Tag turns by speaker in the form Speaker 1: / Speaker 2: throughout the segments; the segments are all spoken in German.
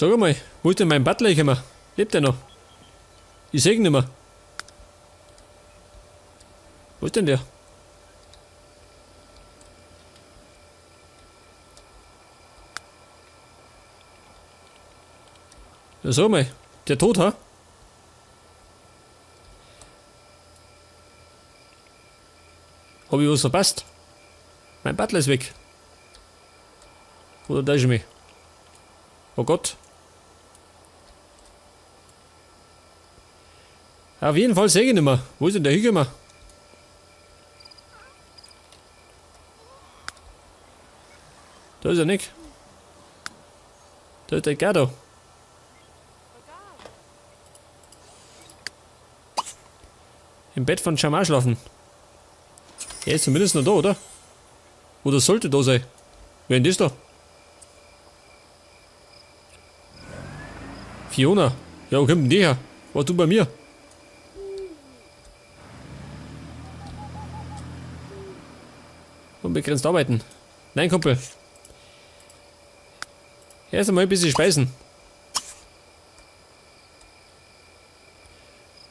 Speaker 1: Sag mal, wo ist denn mein Butler gekommen? Lebt der noch? Ich sehe ihn nicht mehr. Wo ist denn der? Ja, sag mal, der tot, ha? Hab ich was verpasst? Mein Butler ist weg. Oder da ist er mich. Oh Gott. Auf jeden Fall sehe ich ihn nicht mehr. Wo ist denn der hingekommen? Da ist er nicht. Da ist der Gerdo. Im Bett von Jamal schlafen. Er ist zumindest noch da, oder? Oder sollte da sein. Wer ist das da? Fiona. Ja, wo kommt denn die her? Warst du bei mir? Unbegrenzt arbeiten. Nein, Kumpel. Erst einmal ein bisschen speisen.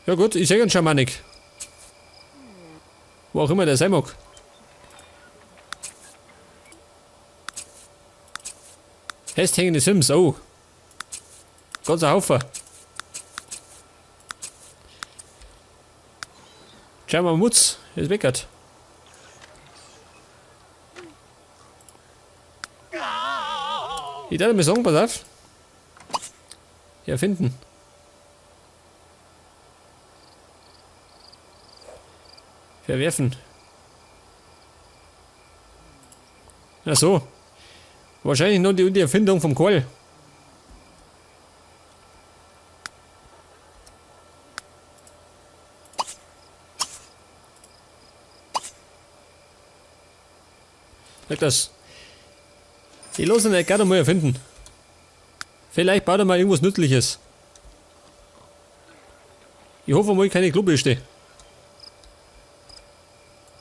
Speaker 1: Ja gut, ich sehe einen Schamanik. Wo auch immer der sein mag. Festhängende Sims, oh. Ganzer Haufen. Schau mal, Mutz, ist weggert. Ich dachte mir sagen, pass auf. Ja, finden. Verwerfen. Ach so. Wahrscheinlich nur die Erfindung vom Kohl. Sag das. Die losen nicht gerne mal erfinden. Vielleicht baut er mal irgendwas Nützliches. Ich hoffe mal keine Klubiste.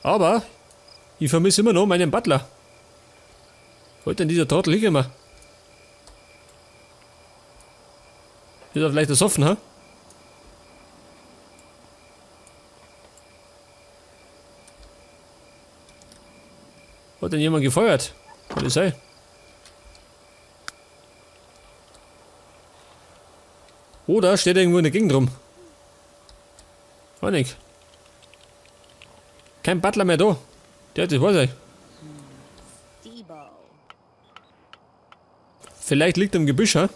Speaker 1: Aber ich vermisse immer noch meinen Butler. Wo hat denn dieser Trottel hingekommen? Ist er vielleicht ersoffen, ha? Hat denn jemand gefeuert? Kann das sein? Oder steht er irgendwo in der Gegend rum? Auch nicht. Kein Butler mehr da. Der hat das wohl sein. Vielleicht liegt er im Gebüsch, ha?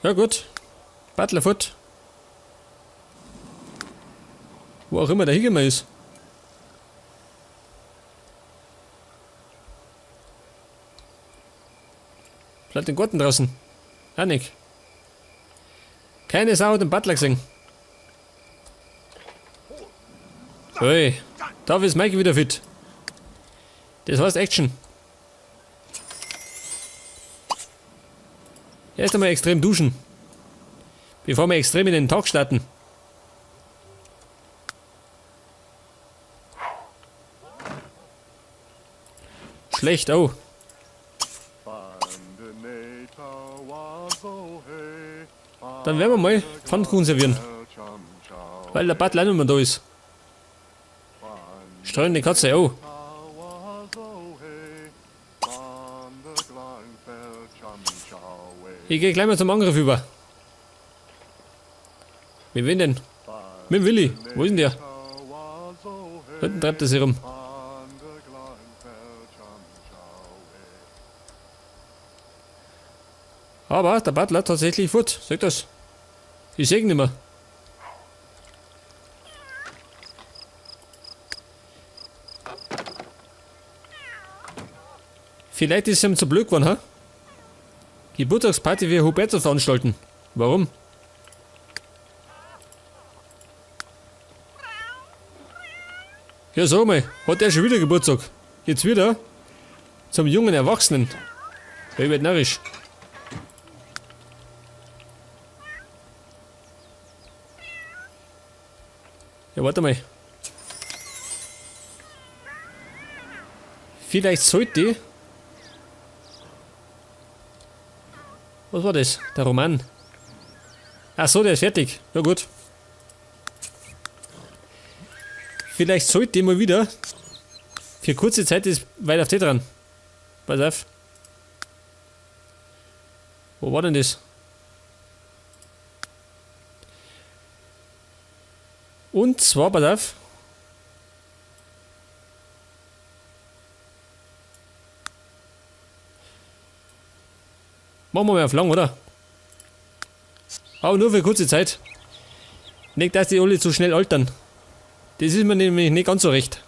Speaker 1: Ja gut. Butler fort. Wo auch immer der hingekommen ist. Bleibt den Garten draußen. Auch nicht. Keine Sau hat den Butler gesehen. Hey, dafür ist Mike wieder fit. Das heißt Action. Erst einmal extrem duschen. Bevor wir extrem in den Tag starten. Schlecht, oh. Dann werden wir mal Pfannkuchen servieren. Weil der Butler nicht mehr da ist. Streunende Katze, oh. Ich gehe gleich mal zum Angriff über. Mit wem denn? Mit dem Willi. Wo ist denn der? Hinten treibt er sich rum. Aber der Butler tatsächlich fort. Sag das. Ich sehe ihn nicht mehr. Vielleicht ist es ihm zu blöd geworden, ha? Geburtstagsparty für Huberto veranstalten. Warum? Ja, sag mal, hat er schon wieder Geburtstag? Jetzt wieder? Zum jungen Erwachsenen. Der wird narrisch. Ja, warte mal. Vielleicht sollte die... Was war das? Der Roman. Ach so, der ist fertig. Ja gut. Vielleicht sollte ich mal wieder für kurze Zeit das weiter auf die dran. Pass auf. Wo war denn das? Und zwar, pass auf. Machen wir mal auf lang, oder? Aber nur für kurze Zeit. Nicht, dass die alle zu schnell altern. Das ist mir nämlich nicht ganz so recht.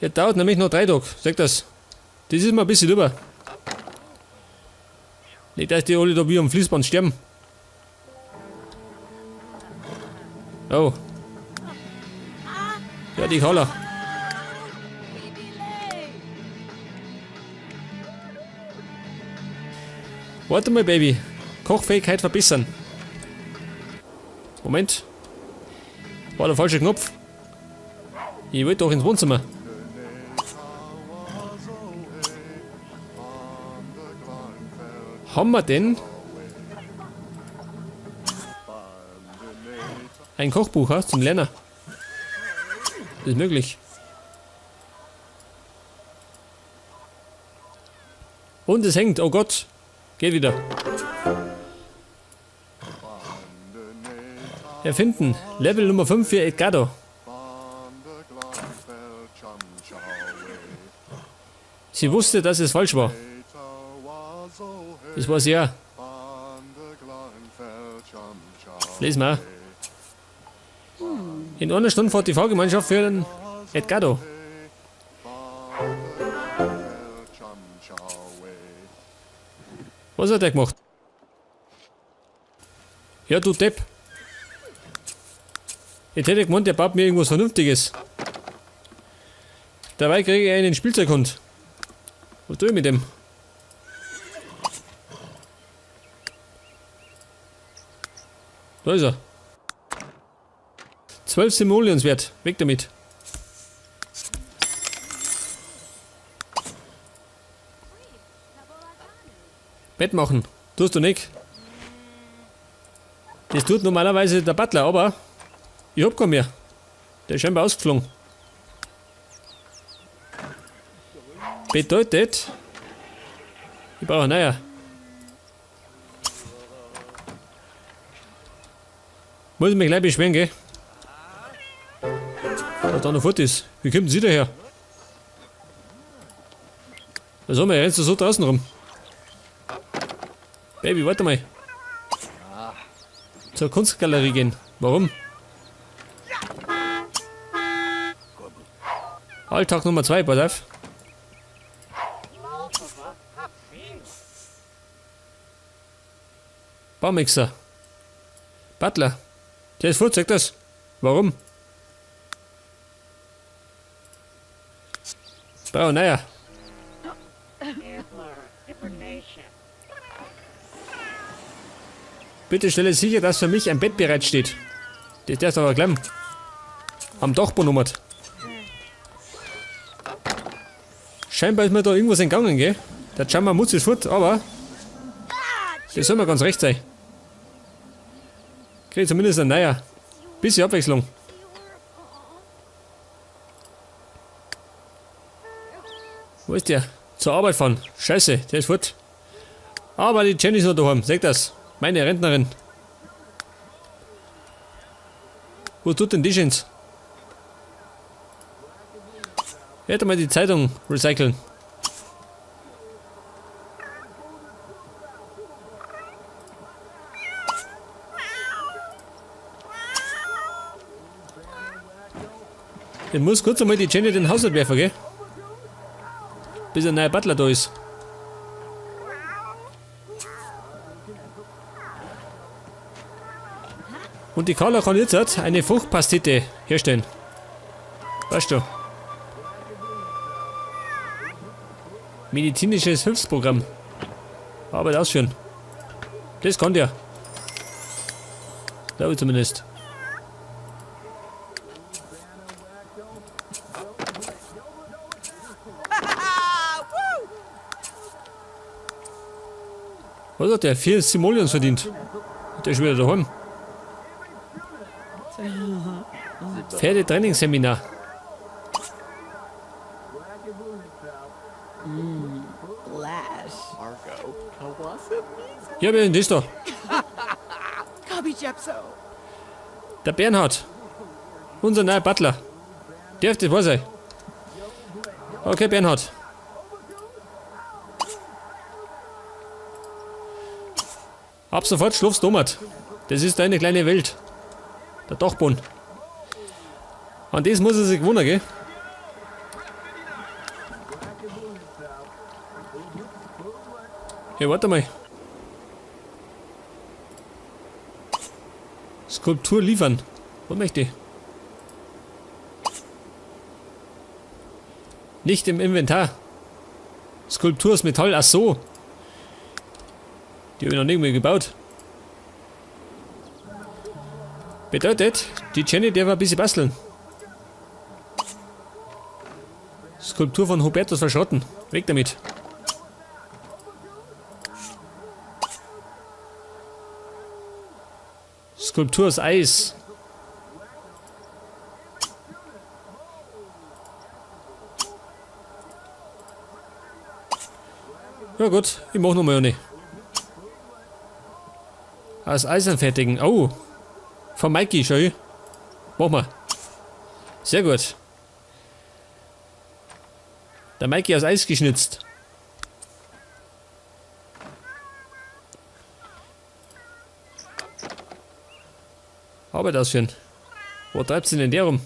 Speaker 1: Ja, dauert nämlich noch 3 Tage, sag das. Das ist mir ein bisschen drüber. Nicht, dass die alle da wie am Fließband sterben. Oh. Ja, die Kaller. Warte mal, Baby. Kochfähigkeit verbessern. Moment. War der falsche Knopf. Ich wollte doch ins Wohnzimmer. Haben wir denn ein Kochbuch zum Lernen? Das ist möglich. Und es hängt, oh Gott. Geht wieder. Erfinden. Level Nummer 5 für Edgardo. Sie wusste, dass es falsch war. Das war sie ja. Lesen wir. In einer Stunde fährt die Fahrgemeinschaft für den Edgardo. Was hat er gemacht? Ja, du Depp. Jetzt hätte ich gemeint, der baut mir irgendwas Vernünftiges. Dabei kriege ich einen Spielzeughund. Was tue ich mit dem? Da ist er. 12 Simoleons wert. Weg damit. Bett machen. Tust du nicht. Das tut normalerweise der Butler, aber ich hab keinen mehr. Der ist scheinbar ausgeflogen. Bedeutet, ich brauche einen neuer. Muss ich mich gleich beschweren, gell? Was da noch fort ist. Wie kommt denn sie daher? Was haben wir? Rennst du so draußen rum? Baby, warte mal. Zur Kunstgalerie gehen. Warum? Alltag Nummer 2, pass auf. Baumixer. Butler. Der ist fort, sag das. Warum? Brauch naja. Bitte stelle sicher, dass für mich ein Bett bereitsteht. Das darfst du aber klemmen. Am Dachboden nummert. Scheinbar ist mir da irgendwas entgangen, gell? Der Jammermutz ist fort, aber das soll mir ganz recht sein. Krieg zumindest ein neuer. Bisschen Abwechslung. Wo ist der? Zur Arbeit fahren. Scheiße, der ist fort. Aber die Jenny ist noch daheim, sag das. Meine Rentnerin. Wo tut denn die Schins? Ich hätte mal die Zeitung recyceln. Ich muss kurz einmal die Jenny den Haushalt werfen, gell? Bis ein neuer Butler da ist. Und die Carla kann jetzt eine Fruchtpastete herstellen. Weißt du? Medizinisches Hilfsprogramm. Arbeit ausführen. Das kann der. Glaube ich zumindest. Was hat der? 4 Simoleons verdient. Der ist wieder daheim. Pferdetrainingsseminar. Ja, wer ist denn das da? Der Bernhard. Unser neuer Butler. Dürfte das sein. Okay, Bernhard. Ab sofort schlafst du mit. Das ist deine kleine Welt. Der Dachboden. An das muss er sich gewöhnen, gell? Ja, warte mal. Skulptur liefern. Was möchte ich? Nicht im Inventar. Skulptur aus Metall, ach so. Die habe ich noch nicht mehr gebaut. Bedeutet, die Jenny, der war ein bisschen basteln. Skulptur von Hubertus verschrotten. Weg damit. Skulptur aus Eis. Ja gut, ich mach nochmal eine. Aus Eis anfertigen. Oh. Von Mikey, schau hier. Mach mal. Sehr gut. Der Mikey aus Eis geschnitzt. Aber das schön. Wo treibst du denn der rum?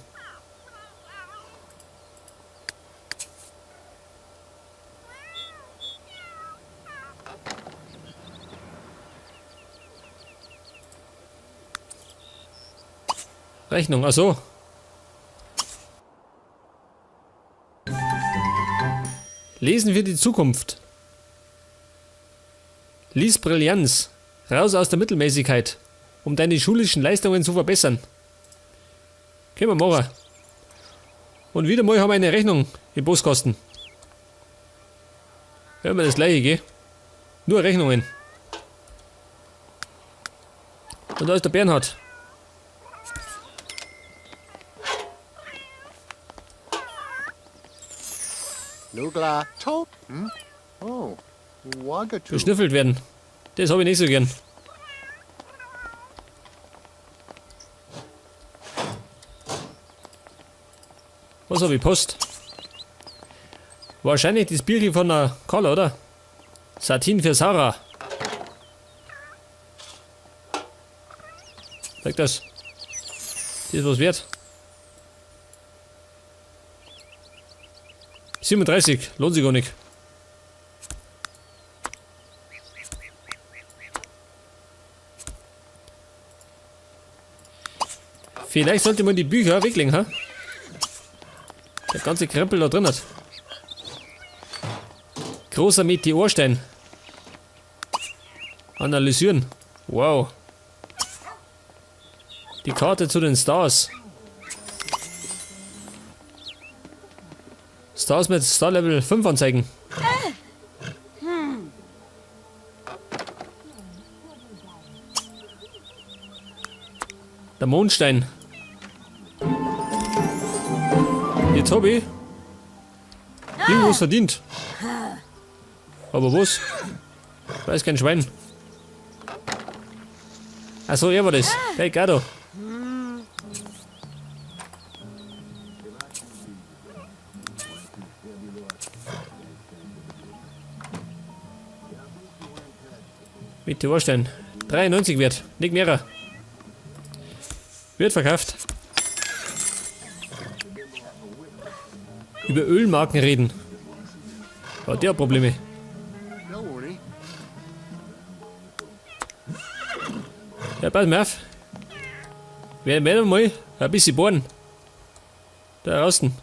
Speaker 1: Rechnung, ach so. Lesen für die Zukunft. Lies Brillanz. Raus aus der Mittelmäßigkeit. Um deine schulischen Leistungen zu verbessern. Können wir machen. Und wieder mal haben wir eine Rechnung im Buskosten. Hören wir das gleiche, gell? Nur Rechnungen. Und da ist der Bernhard.
Speaker 2: Nugla Top. Oh, Wagatu.
Speaker 1: Geschnüffelt werden. Das habe ich nicht so gern. Was habe ich? Post? Wahrscheinlich das Bier von der Carla, oder? Satin für Sarah. Sag das. Das ist was wert. 37, lohnt sich gar nicht. Vielleicht sollte man die Bücher weglegen, ha? Der ganze Krempel da drin hat. Großer Meteorstein. Analysieren. Wow. Die Karte zu den Stars. Stars mit Star Level 5 anzeigen. Der Mondstein. Jetzt hab ich irgendwas verdient. Aber was? Weiß kein Schwein. Achso, er war das. Hey, Gado. Meteorstein. 93 wert. Nicht mehr. Wird verkauft. Über Ölmarken reden. Hat der Probleme. Ja, pass mal auf. Wir werden mal ein bisschen bohren. Da draußen.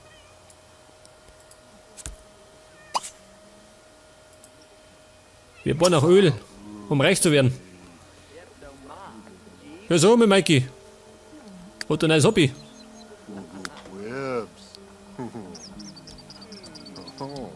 Speaker 1: Wir bohren nach Öl, um reich zu werden. Ja, so mit Mikey. Hat ein neues Hobby.
Speaker 2: Webs. Oh.